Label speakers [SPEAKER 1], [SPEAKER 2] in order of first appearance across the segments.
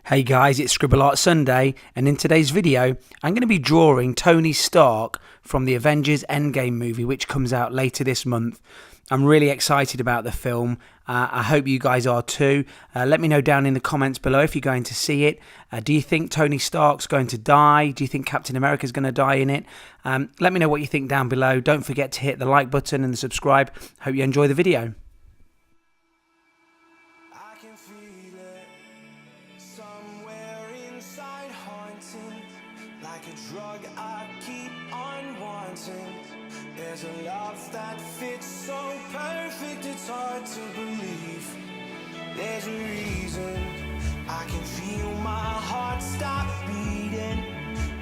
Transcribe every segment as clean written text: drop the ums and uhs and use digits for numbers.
[SPEAKER 1] Hey guys, it's Scribble Art Sunday, and in today's video I'm going to be drawing Tony Stark from the Avengers Endgame movie, which comes out later this month. I'm really excited about the film. I hope you guys are too. Let me know down in the comments below if you're going to see it. Do you think Tony Stark's going to die? Do you think Captain America's going to die in it? Let me know what you think down below. Don't forget to hit the like button and subscribe. Hope you enjoy the video.
[SPEAKER 2] I can feel it somewhere inside, haunting like a drug I keep on wanting. There's a love that fits so perfect, it's hard to believe. There's a reason I can feel my heart stop beating,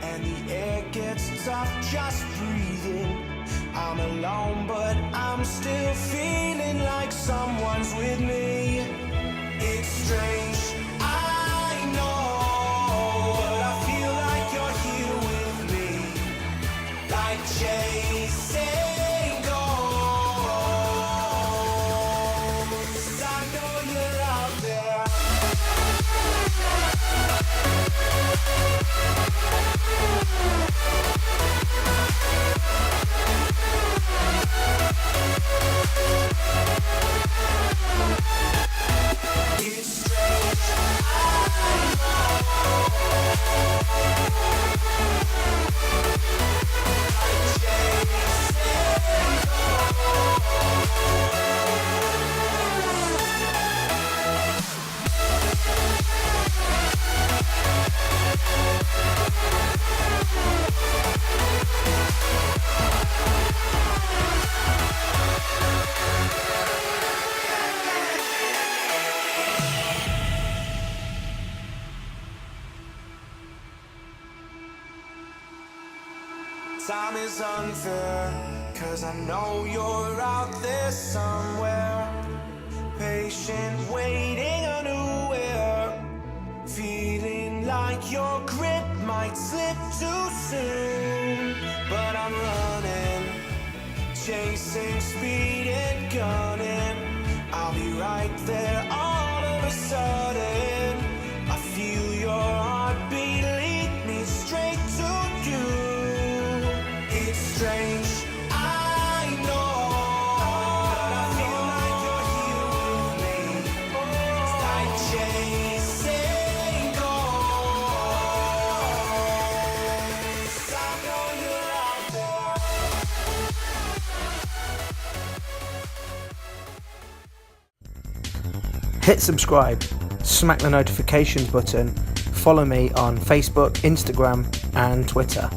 [SPEAKER 2] and the air gets tough just breathing. I'm alone, but I'm still feeling like someone's with me. It's strange, I know, but I feel like you're here with me, like chasing ghosts. I know you're out there. It's strange, I Time is unfair, 'cause I know you're out there somewhere, patient, waiting unaware, feeling like your grip might slip too soon. But I'm running, chasing speed and gunning. I'll be right there all of a sudden. I feel your heartbeat lead me straight to you. It's strange, I know, but I feel like you're here with me. It's like chasing ghosts. I know you're out there.
[SPEAKER 1] Hit subscribe, smack the notifications button, follow me on Facebook, Instagram and Twitter.